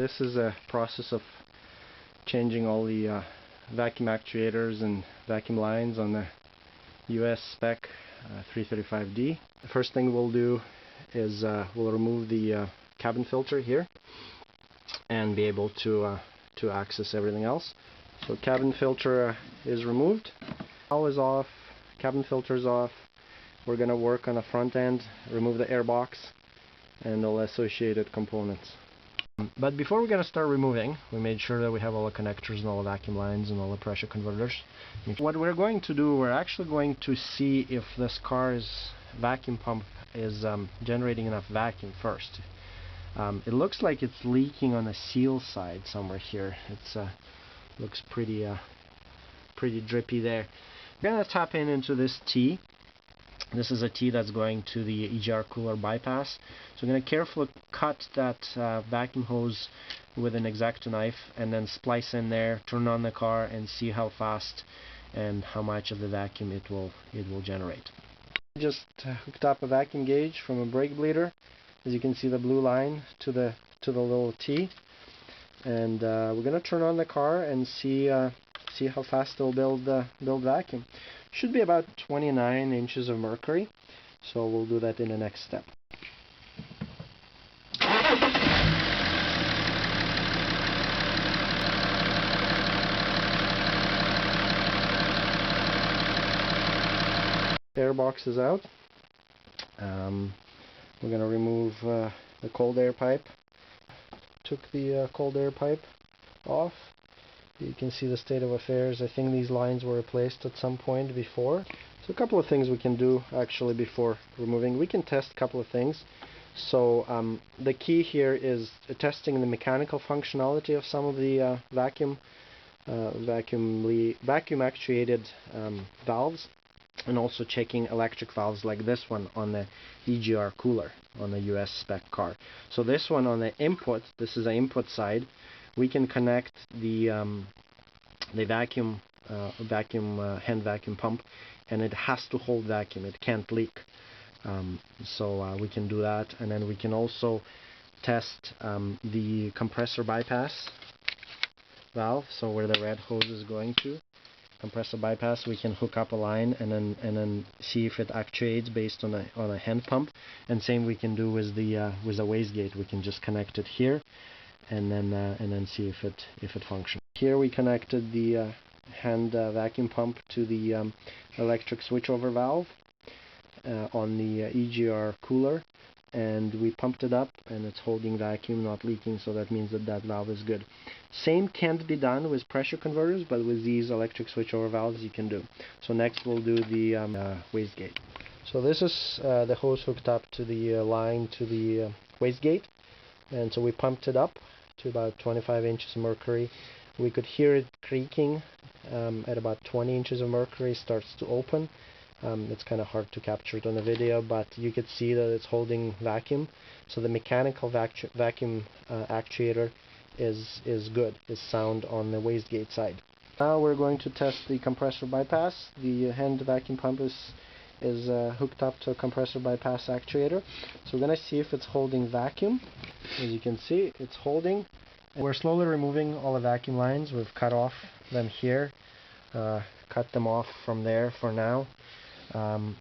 This is a process of changing all the vacuum actuators and vacuum lines on the US spec 335D. The first thing we'll do is we'll remove the cabin filter here and be able to access everything else. So cabin filter is removed, valve is off, cabin filter is off. We're going to work on the front end, remove the air box and all associated components. But before we're going to start removing, we made sure that we have all the connectors and all the vacuum lines and all the pressure converters. What we're going to do, we're actually going to see if this car's vacuum pump is generating enough vacuum first. It looks like it's leaking on the seal side somewhere here. It's looks pretty drippy there. We're going to tap into this T. This is a T that's going to the EGR cooler bypass. So I'm going to carefully cut that vacuum hose with an X-Acto knife and then splice in there, turn on the car and see how fast and how much of the vacuum it will generate. Just hooked up a vacuum gauge from a brake bleeder. As you can see, the blue line to the little T, and we're going to turn on the car and see how fast it'll build vacuum. Should be about 29 inches of mercury, so we'll do that in the next step. Air box is out. We're going to remove the cold air pipe. Took the cold air pipe off. You can see the state of affairs. I think these lines were replaced at some point before. So a couple of things we can do actually before removing. We can test a couple of things. So the key here is testing the mechanical functionality of some of the vacuum actuated valves, and also checking electric valves like this one on the EGR cooler on the US spec car. So this one on the input, this is the input side, we can connect the hand vacuum pump, and it has to hold vacuum, it can't leak. So we can do that, and then we can also test the compressor bypass valve, so where the red hose is going to. Compressor bypass, we can hook up a line and then see if it actuates based on a hand pump. And same we can do with the wastegate. We can just connect it here and then see if it functions. Here we connected the hand vacuum pump to the electric switchover valve on the EGR cooler, and we pumped it up and it's holding vacuum, not leaking, so that means that valve is good. Same can't be done with pressure converters, but with these electric switchover valves you can do. So next we'll do the wastegate. So this is the hose hooked up to the line to the wastegate, and so we pumped it up to about 25 inches of mercury. We could hear it creaking at about 20 inches of mercury, starts to open. It's kind of hard to capture it on the video, but you could see that it's holding vacuum. So the mechanical vacuum actuator is good, is sound on the wastegate side. Now we're going to test the compressor bypass. The hand vacuum pump is hooked up to a compressor bypass actuator. So we're going to see if it's holding vacuum. As you can see, it's holding. We're slowly removing all the vacuum lines. We've cut off them here, cut them off from there for now.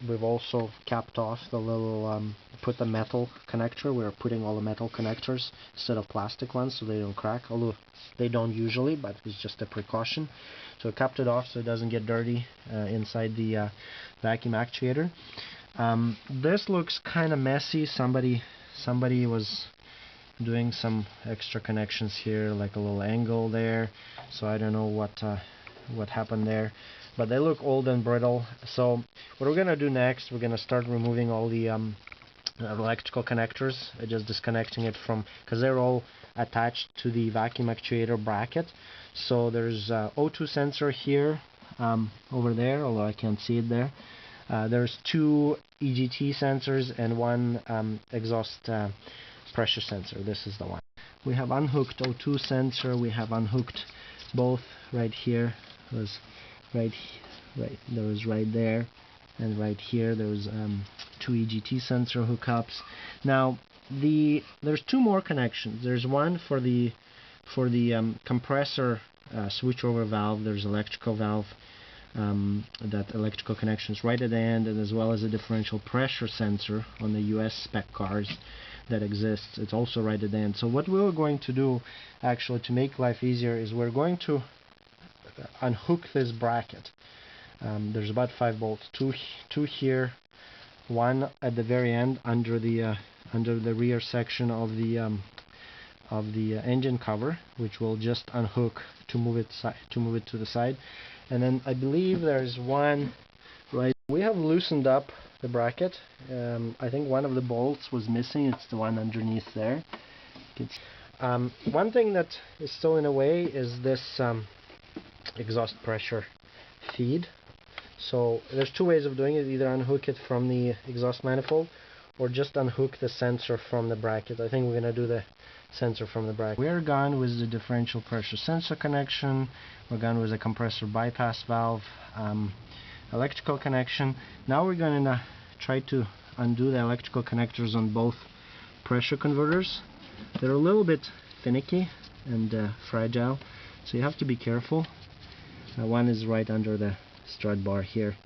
We've also capped off the little, put the metal connector. We're putting all the metal connectors instead of plastic ones so they don't crack, although they don't usually, but it's just a precaution. So capped it off so it doesn't get dirty inside the vacuum actuator. This looks kind of messy. Somebody was doing some extra connections here, like a little angle there, so I don't know what happened there. But they look old and brittle. So what we're going to do next, we're going to start removing all the electrical connectors, just disconnecting it from, because they're all attached to the vacuum actuator bracket. So there's O2 sensor here, over there, although I can't see it there. There's two EGT sensors and one exhaust pressure sensor. This is the one. We have unhooked O2 sensor. We have unhooked both right here. There was right there, and right here there's two EGT sensor hookups. Now there's two more connections. There's one for the For the compressor switchover valve, there's electrical valve, that electrical connection is right at the end, and as well as a differential pressure sensor on the US spec cars that exists. It's also right at the end. So what we were going to do, actually, to make life easier, is we're going to unhook this bracket. There's about 5 bolts, two here, one at the very end under the rear section of the engine cover, which will just unhook to move it to the side. And then I believe there's one right. We have loosened up the bracket. I think one of the bolts was missing. It's the one underneath there. One thing that is still in the way is this exhaust pressure feed. So there's 2 ways of doing it: either unhook it from the exhaust manifold or just unhook the sensor from the bracket. I think we're going to do the sensor from the bracket. We're gone with the differential pressure sensor connection. We're gone with the compressor bypass valve electrical connection. Now we're going to try to undo the electrical connectors on both pressure converters. They're a little bit finicky and fragile, so you have to be careful. One is right under the strut bar here,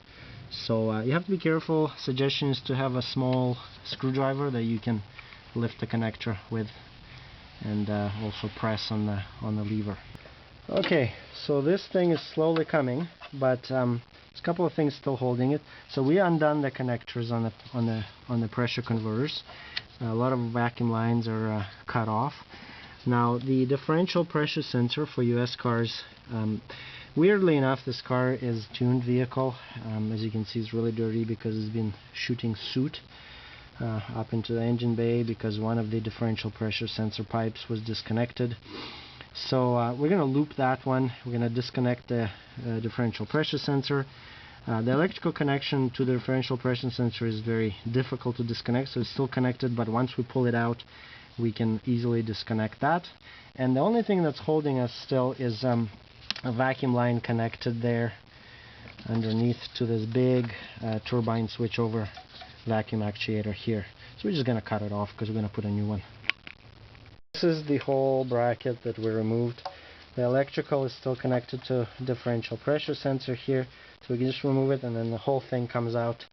so you have to be careful. Suggestion is to have a small screwdriver that you can lift the connector with, and also press on the lever. Okay, so this thing is slowly coming, but there's a couple of things still holding it. So we undone the connectors on the pressure converters. A lot of vacuum lines are cut off. Now the differential pressure sensor for US cars, weirdly enough, this car is a tuned vehicle. As you can see, it's really dirty because it's been shooting soot up into the engine bay because one of the differential pressure sensor pipes was disconnected. So we're going to loop that one. We're going to disconnect the differential pressure sensor. The electrical connection to the differential pressure sensor is very difficult to disconnect, so it's still connected, but once we pull it out, we can easily disconnect that. And the only thing that's holding us still is a vacuum line connected there underneath to this big turbine switchover vacuum actuator here. So we're just going to cut it off because we're going to put a new one. This is the whole bracket that we removed. The electrical is still connected to differential pressure sensor here, so we can just remove it and then the whole thing comes out,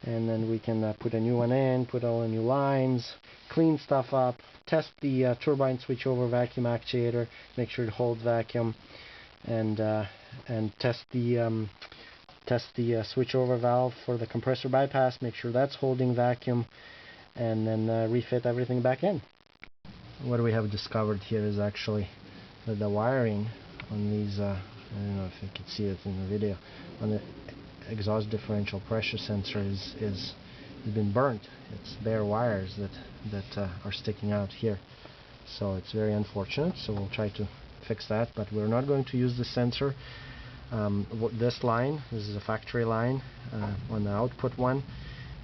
and then we can put a new one in, put all the new lines, clean stuff up, test the turbine switchover vacuum actuator, make sure it holds vacuum, and test the switchover valve for the compressor bypass, make sure that's holding vacuum, and then refit everything back in. What we have discovered here is actually that the wiring on these, I don't know if you can see it in the video, on the exhaust differential pressure sensor has been burnt. It's bare wires that are sticking out here. So it's very unfortunate, so we'll try to fix that, but we're not going to use the sensor. This line, this is a factory line, on the output one,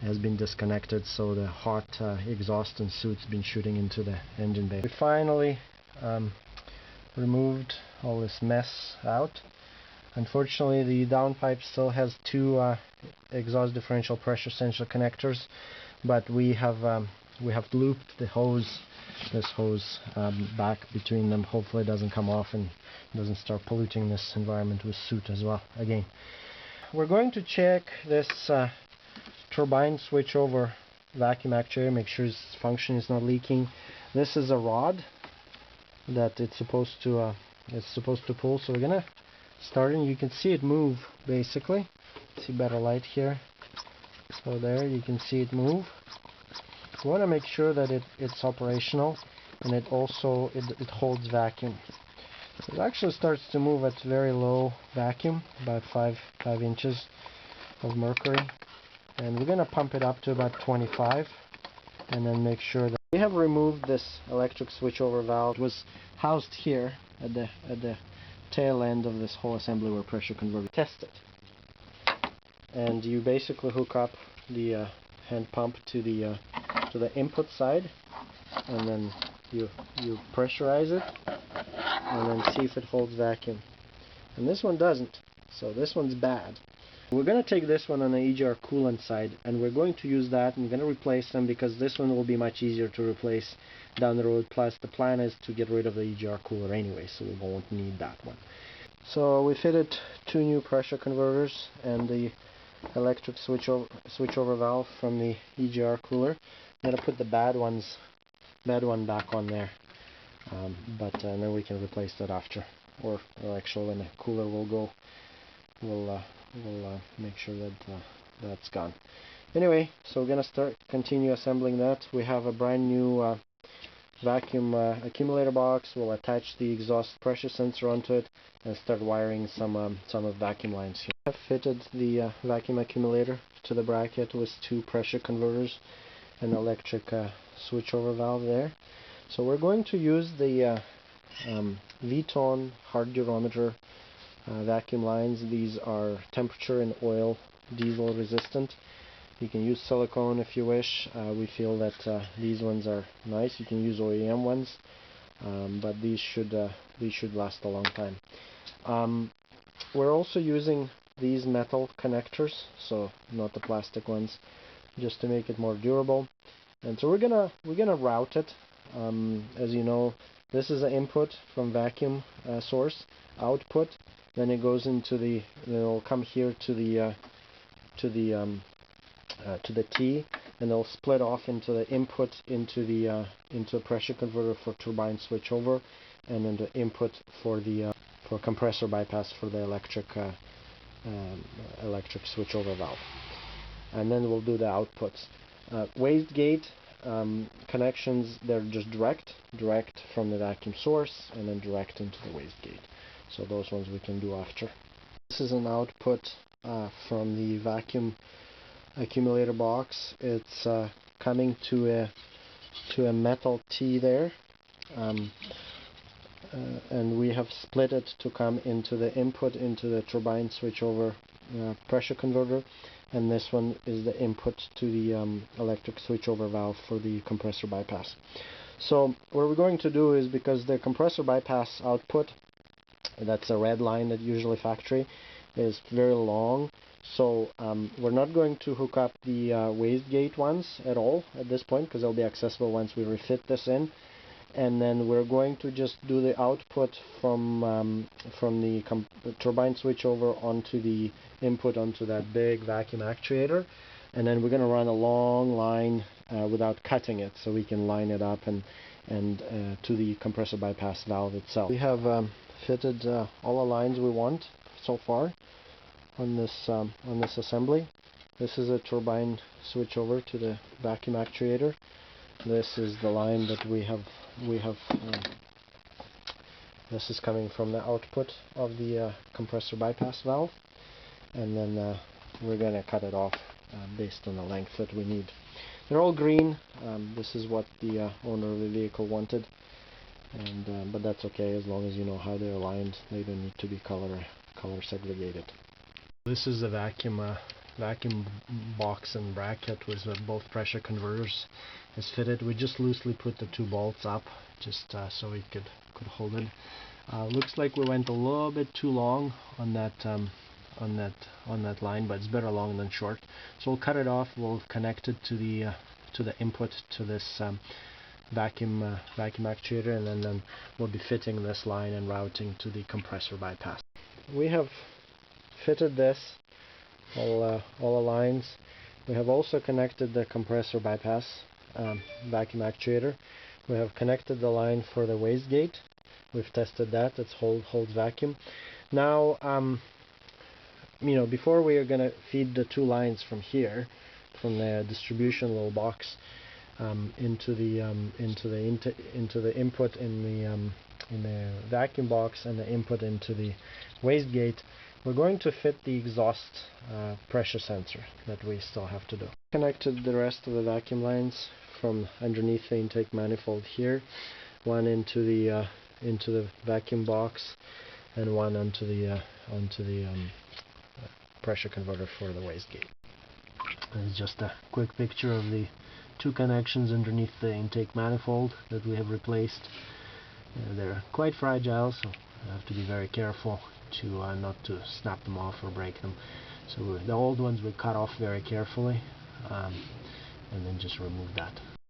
has been disconnected, so the hot exhaust and soot's been shooting into the engine bay. We finally removed all this mess out. Unfortunately, the downpipe still has 2 exhaust differential pressure sensor connectors, but we have looped the hose, this hose back between them. Hopefully it doesn't come off and doesn't start polluting this environment with soot as well. Again, we're going to check this turbine switchover vacuum actuator, make sure its function is not leaking. This is a rod that it's supposed to pull, so we're gonna start, and you can see it move basically. See better light here. So there you can see it move. You want to make sure that it's operational, and it also it holds vacuum. So it actually starts to move at very low vacuum, about 5 inches of mercury. And we're going to pump it up to about 25 and then make sure that we have removed this electric switchover valve. It was housed here at the tail end of this whole assembly where pressure converter. Test it, and you basically hook up the hand pump to the input side, and then you pressurize it and then see if it holds vacuum. And this one doesn't, so this one's bad. We're going to take this one on the EGR coolant side, and we're going to use that, and we're going to replace them because this one will be much easier to replace down the road. Plus the plan is to get rid of the EGR cooler anyway, so we won't need that one. So we fitted 2 new pressure converters and the electric switchover valve from the EGR cooler. I'm going to put the bad one back on there, but then we can replace that after, or actually when the cooler will go, we'll make sure that that's gone. Anyway, so we're gonna continue assembling that. We have a brand new vacuum accumulator box. We'll attach the exhaust pressure sensor onto it and start wiring some of vacuum lines here. I've fitted the vacuum accumulator to the bracket with 2 pressure converters and electric switchover valve there. So we're going to use the V-tone hard durometer vacuum lines. These are temperature and oil diesel resistant. You can use silicone if you wish. We feel that these ones are nice. You can use OEM ones, but these should last a long time. We're also using these metal connectors, so not the plastic ones, just to make it more durable. And so we're gonna route it. As you know, this is an input from vacuum source, output. Then it goes into the. It'll come here to the T, and it'll split off into the input into a pressure converter for turbine switchover, and then the input for the for compressor bypass for the electric switchover valve. And then we'll do the outputs. Wastegate connections, they're just direct from the vacuum source and then direct into the wastegate. So those ones we can do after. This is an output from the vacuum accumulator box. It's coming to a metal T there, and we have split it to come into the input into the turbine switchover pressure converter, and this one is the input to the electric switchover valve for the compressor bypass. So what we're going to do is, because the compressor bypass output, that's a red line that usually factory, is very long, so we're not going to hook up the wastegate ones at all at this point, because they'll be accessible once we refit this in. And then we're going to just do the output from the turbine switchover onto the input onto that big vacuum actuator, and then we're going to run a long line without cutting it, so we can line it up and to the compressor bypass valve itself. We have fitted all the lines we want so far on this assembly. This is a turbine switchover to the vacuum actuator. This is the line that we have. This is coming from the output of the compressor bypass valve, and then we're going to cut it off based on the length that we need. They're all green. This is what the owner of the vehicle wanted, and but that's okay as long as you know how they're aligned. They don't need to be color segregated. This is a vacuum box and bracket with both pressure converters is fitted. We just loosely put the 2 bolts up just so we could hold it. Looks like we went a little bit too long on that line, but it's better long than short. So we'll cut it off. We'll connect it to the input to this vacuum actuator, and then we'll be fitting this line and routing to the compressor bypass. We have fitted this all the lines. We have also connected the compressor bypass vacuum actuator. We have connected the line for the wastegate. We've tested that. It holds vacuum. Now, you know, before we are going to feed the 2 lines from here, from the distribution little box, into the input in the vacuum box and the input into the wastegate, we're going to fit the exhaust pressure sensor that we still have to do. Connected the rest of the vacuum lines from underneath the intake manifold here, one into the vacuum box, and one onto the pressure converter for the wastegate. This is just a quick picture of the 2 connections underneath the intake manifold that we have replaced. They're quite fragile, so you have to be very careful to not to snap them off or break them. So the old ones we cut off very carefully, and then just remove that.